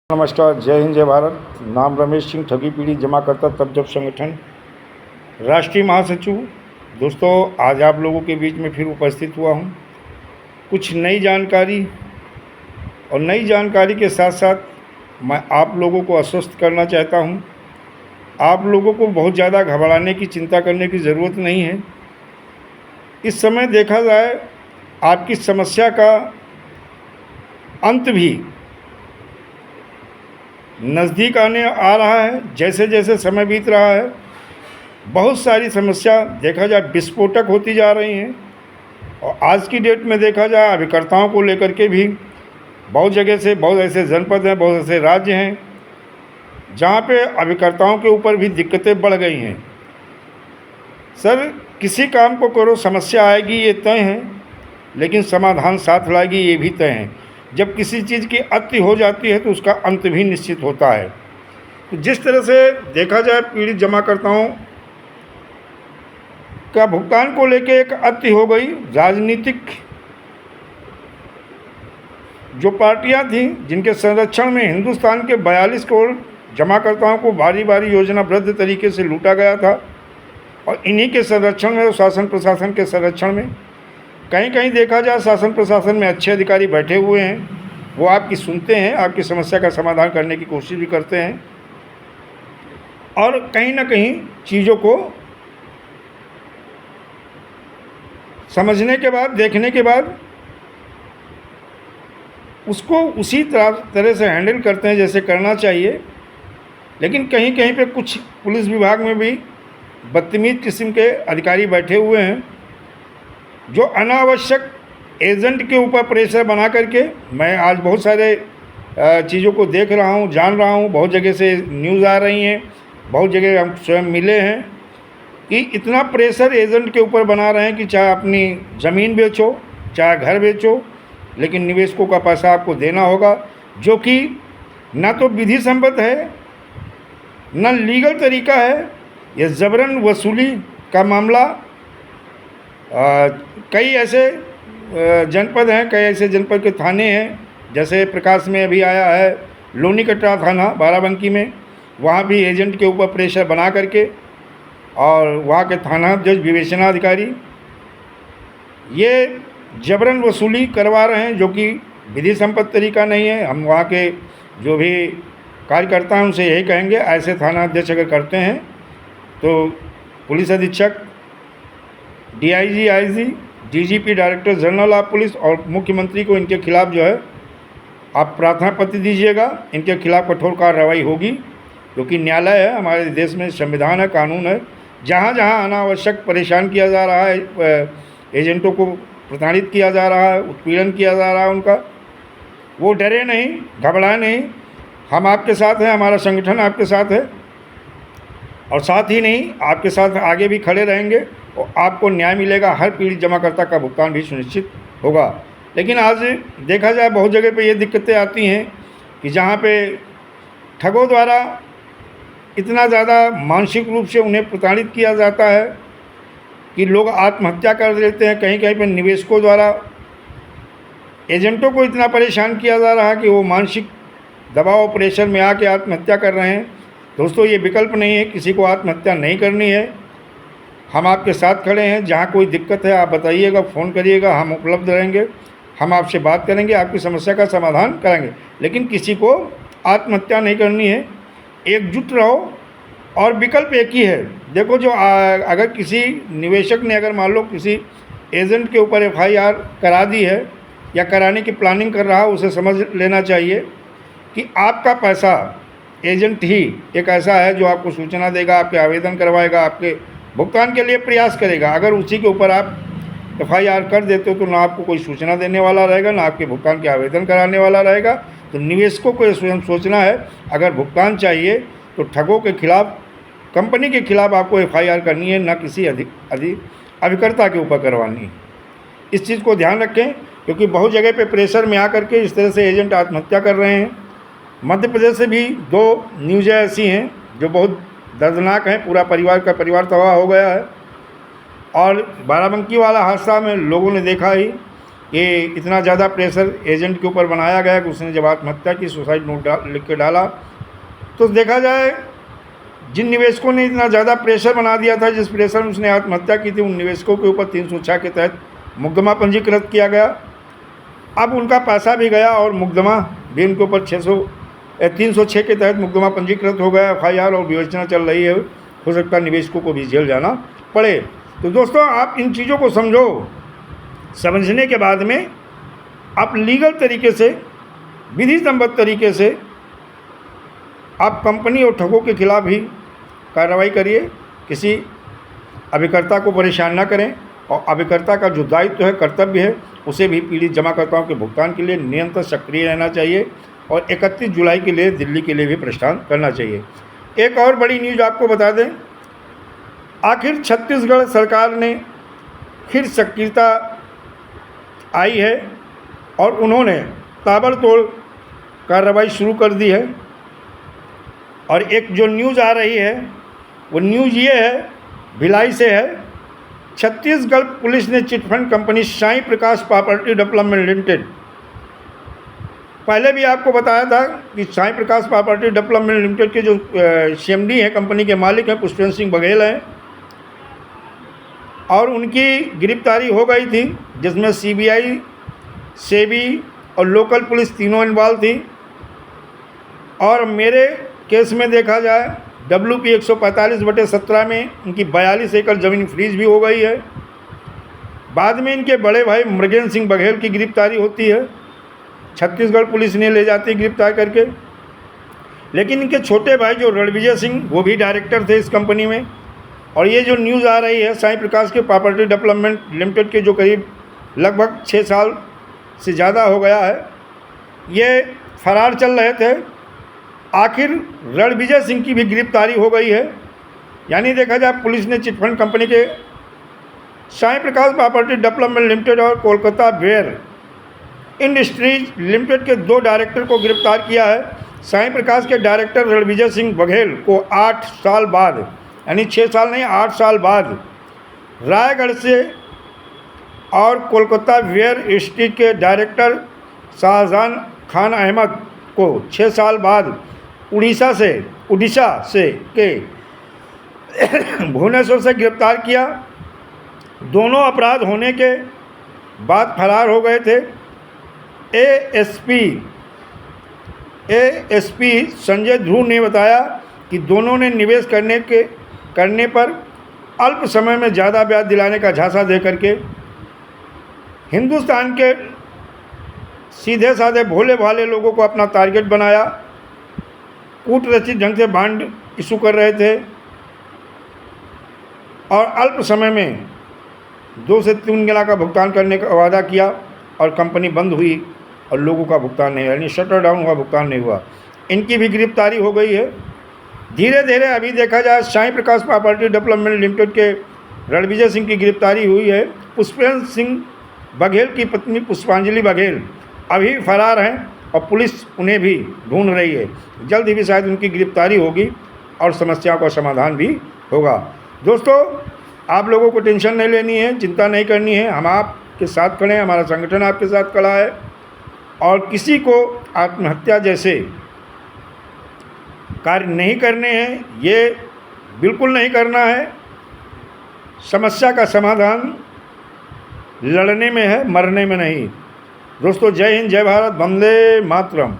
नमस्कार, जय हिंद, जय भारत। नाम रमेश सिंह, ठगी पीढ़ी जमाकर्ता तब जब संगठन, राष्ट्रीय महासचिव। दोस्तों, आज आप लोगों के बीच में फिर उपस्थित हुआ हूँ कुछ नई जानकारी, और नई जानकारी के साथ साथ मैं आप लोगों को आश्वस्त करना चाहता हूँ। आप लोगों को बहुत ज़्यादा घबराने की, चिंता करने की ज़रूरत नहीं है। इस समय देखा जाए, आपकी समस्या का अंत भी नज़दीक आने आ रहा है। जैसे जैसे समय बीत रहा है, बहुत सारी समस्या देखा जाए विस्फोटक होती जा रही हैं। और आज की डेट में देखा जाए, अभिकर्ताओं को लेकर के भी बहुत जगह से, बहुत ऐसे जनपद हैं, बहुत ऐसे राज्य हैं जहाँ पे अभिकर्ताओं के ऊपर भी दिक्कतें बढ़ गई हैं। सर, किसी काम को करो, समस्या आएगी ये तय है, लेकिन समाधान साथ लाएगी ये भी तय है। जब किसी चीज़ की अति हो जाती है तो उसका अंत भी निश्चित होता है। तो जिस तरह से देखा जाए, पीड़ित जमाकर्ताओं का भुगतान को लेकर एक अति हो गई। राजनीतिक जो पार्टियां थीं, जिनके संरक्षण में हिंदुस्तान के 42 करोड़ जमाकर्ताओं को बारी बारी योजनाबद्ध तरीके से लूटा गया था, और इन्हीं के संरक्षण में, शासन प्रशासन के संरक्षण में, कहीं कहीं देखा जाए शासन प्रशासन में अच्छे अधिकारी बैठे हुए हैं। वो आपकी सुनते हैं, आपकी समस्या का समाधान करने की कोशिश भी करते हैं, और कहीं ना कहीं चीज़ों को समझने के बाद, देखने के बाद उसको उसी तरह से हैंडल करते हैं जैसे करना चाहिए। लेकिन कहीं कहीं पे कुछ पुलिस विभाग में भी बदतमीज किस्म के अधिकारी बैठे हुए हैं, जो अनावश्यक एजेंट के ऊपर प्रेशर बना करके, मैं आज बहुत सारे चीज़ों को देख रहा हूँ, जान रहा हूँ, बहुत जगह से न्यूज़ आ रही हैं, बहुत जगह हम स्वयं मिले हैं कि इतना प्रेशर एजेंट के ऊपर बना रहे हैं कि चाहे अपनी ज़मीन बेचो, चाहे घर बेचो, लेकिन निवेशकों का पैसा आपको देना होगा, जो कि ना तो विधि सम्मत है, ना लीगल तरीका है। यह ज़बरन वसूली का मामला कई ऐसे जनपद हैं, कई ऐसे जनपद के थाने हैं, जैसे प्रकाश में अभी आया है लोनी कटरा थाना बाराबंकी में। वहाँ भी एजेंट के ऊपर प्रेशर बना करके, और वहाँ के थाना जज, विवेचनाधिकारी ये जबरन वसूली करवा रहे हैं, जो कि विधि सम्मत तरीका नहीं है। हम वहाँ के जो भी कार्यकर्ता हैं उनसे यही कहेंगे, ऐसे थाना अध्यक्ष अगर करते हैं तो पुलिस अधीक्षक, DIG, IG, DGP, director general of police और मुख्यमंत्री को इनके खिलाफ़ जो है आप प्रार्थना पत्र दीजिएगा। इनके खिलाफ़ कठोर कार्रवाई होगी, क्योंकि न्यायालय है, हमारे देश में संविधान है, कानून है। जहाँ जहाँ अनावश्यक परेशान किया जा रहा है, एजेंटों को प्रताड़ित किया जा रहा है, उत्पीड़न किया जा रहा है उनका, वो डरे नहीं, घबराए नहीं। हम आपके साथ हैं, हमारा संगठन आपके साथ है, और साथ ही नहीं, आपके साथ आगे भी खड़े रहेंगे, और आपको न्याय मिलेगा। हर पीड़ित जमाकर्ता का भुगतान भी सुनिश्चित होगा। लेकिन आज देखा जाए, बहुत जगह पे ये दिक्कतें आती हैं कि जहाँ पे ठगों द्वारा इतना ज़्यादा मानसिक रूप से उन्हें प्रताड़ित किया जाता है कि लोग आत्महत्या कर लेते हैं। कहीं कहीं पे निवेशकों द्वारा एजेंटों को इतना परेशान किया जा रहा है कि वो मानसिक दबाव, प्रेशर में आके आत्महत्या कर रहे हैं। दोस्तों, ये विकल्प नहीं है, किसी को आत्महत्या नहीं करनी है। हम आपके साथ खड़े हैं। जहाँ कोई दिक्कत है आप बताइएगा, फ़ोन करिएगा, हम उपलब्ध रहेंगे, हम आपसे बात करेंगे, आपकी समस्या का समाधान करेंगे। लेकिन किसी को आत्महत्या नहीं करनी है, एकजुट रहो। और विकल्प एक ही है। देखो, जो अगर किसी निवेशक ने, अगर मान लो किसी एजेंट के ऊपर FIR करा दी है या कराने की प्लानिंग कर रहा है, उसे समझ लेना चाहिए कि आपका पैसा एजेंट ही एक ऐसा है जो आपको सूचना देगा, आपके आवेदन करवाएगा, आपके भुगतान के लिए प्रयास करेगा। अगर उसी के ऊपर आप FIR कर देते हो तो ना आपको कोई सूचना देने वाला रहेगा, ना आपके भुगतान के आवेदन कराने वाला रहेगा। तो निवेशकों को स्वयं सोचना है, अगर भुगतान चाहिए तो ठगों के खिलाफ़, कंपनी के खिलाफ़ आपको FIR करनी है, ना किसी अभिकर्ता के ऊपर करवानी है। इस चीज़ को ध्यान रखें, क्योंकि बहुत जगह पे प्रेशर में आकर के इस तरह से एजेंट आत्महत्या कर रहे हैं। मध्य प्रदेश से भी 2 न्यूज़ें ऐसी हैं जो बहुत दर्दनाक हैं। पूरा परिवार का परिवार तबाह हो गया है। और बाराबंकी वाला हादसा में लोगों ने देखा ही ये इतना ज़्यादा प्रेशर एजेंट के ऊपर बनाया गया कि उसने जब आत्महत्या की, सुसाइड नोट लिख के डाला, तो देखा जाए जिन निवेशकों ने इतना ज़्यादा प्रेशर बना दिया था, जिस प्रेशर में उसने आत्महत्या की थी, उन निवेशकों के ऊपर 306 के तहत मुकदमा पंजीकृत किया गया। अब उनका पैसा भी गया और मुकदमा भी उनके ऊपर 306 के तहत मुकदमा पंजीकृत हो गया, FIR, और विवेचना चल रही है। हो सकता है निवेशकों को भी जेल जाना पड़े। तो दोस्तों, आप इन चीज़ों को समझो। समझने के बाद में आप लीगल तरीके से, विधि सम्मत तरीके से आप कंपनी और ठगों के खिलाफ भी कार्रवाई करिए। किसी अभिकर्ता को परेशान ना करें, और अभिकर्ता का जो दायित्व है, कर्तव्य है, उसे भी पीड़ित जमाकर्ताओं के भुगतान के लिए निरंतर सक्रिय रहना चाहिए और 31 जुलाई के लिए दिल्ली के लिए भी प्रस्थान करना चाहिए। एक और बड़ी न्यूज़ आपको बता दें, आखिर छत्तीसगढ़ सरकार ने फिर सक्रियता आई है और उन्होंने ताबड़तोड़ कार्रवाई शुरू कर दी है। और एक जो न्यूज़ आ रही है, वो न्यूज़ ये है, भिलाई से है। छत्तीसगढ़ पुलिस ने चिटफंड कंपनी साईं प्रकाश प्रॉपर्टी डेवलपमेंट लिमिटेड, पहले भी आपको बताया था कि साईं प्रकाश प्रॉपर्टी डेवलपमेंट लिमिटेड के जो CMD हैं, कंपनी के मालिक हैं, पुष्पेंद्र सिंह बघेल हैं, और उनकी गिरफ्तारी हो गई थी, जिसमें CBI, सेबी और लोकल पुलिस तीनों इन्वॉल्व थी। और मेरे केस में देखा जाए WP 145/17 में इनकी 42 एकड़ ज़मीन फ्रीज भी हो गई है। बाद में इनके बड़े भाई मृगेंद्र सिंह बघेल की गिरफ्तारी होती है, छत्तीसगढ़ पुलिस ने ले जाती है गिरफ्तार करके। लेकिन इनके छोटे भाई जो रणविजय सिंह, वो भी डायरेक्टर थे इस कंपनी में। और ये जो न्यूज़ आ रही है, साईं प्रकाश के प्रॉपर्टी डेवलपमेंट लिमिटेड के जो करीब लगभग 6 साल से ज़्यादा हो गया है, ये फरार चल रहे थे। आखिर रणविजय सिंह की भी गिरफ्तारी हो गई है। यानी देखा जाए, पुलिस ने चिटफंड कंपनी के साईं प्रकाश प्रॉपर्टी डेवलपमेंट लिमिटेड और कोलकाता बेयर इंडस्ट्रीज लिमिटेड के 2 डायरेक्टर को गिरफ्तार किया है। साईं प्रकाश के डायरेक्टर रणविजय सिंह बघेल को 8 साल बाद, यानी 6 साल नहीं, 8 साल बाद रायगढ़ से, और कोलकाता बेयर स्ट्रीट के डायरेक्टर शाहजहां खान अहमद को 6 साल बाद उड़ीसा से के भुवनेश्वर से गिरफ्तार किया। दोनों अपराध होने के बाद फरार हो गए थे। ASP संजय ध्रुव ने बताया कि दोनों ने निवेश करने पर अल्प समय में ज़्यादा ब्याज दिलाने का झांसा दे करके हिंदुस्तान के सीधे साधे भोले भाले लोगों को अपना टारगेट बनाया। कूटरचित ढंग से बॉन्ड इशू कर रहे थे और अल्प समय में 2 से 3 गुना का भुगतान करने का वादा किया, और कंपनी बंद हुई और लोगों का भुगतान नहीं, यानी शटर डाउन हुआ, भुगतान नहीं हुआ। इनकी भी गिरफ्तारी हो गई है। धीरे धीरे अभी देखा जाए, साईं प्रकाश प्रॉपर्टी डेवलपमेंट लिमिटेड के रणविजय सिंह की गिरफ्तारी हुई है। पुष्पेंद्र सिंह बघेल की पत्नी पुष्पांजलि बघेल अभी फरार हैं और पुलिस उन्हें भी ढूंढ रही है। जल्द ही भी शायद उनकी गिरफ्तारी होगी और समस्याओं का समाधान भी होगा। दोस्तों, आप लोगों को टेंशन नहीं लेनी है, चिंता नहीं करनी है। हम आपके साथ खड़े हैं, हमारा संगठन आपके साथ खड़ा है। और किसी को आत्महत्या जैसे कार्य नहीं करने हैं, ये बिल्कुल नहीं करना है। समस्या का समाधान लड़ने में है, मरने में नहीं। दोस्तों, जय हिंद, जय भारत, वंदे मातरम।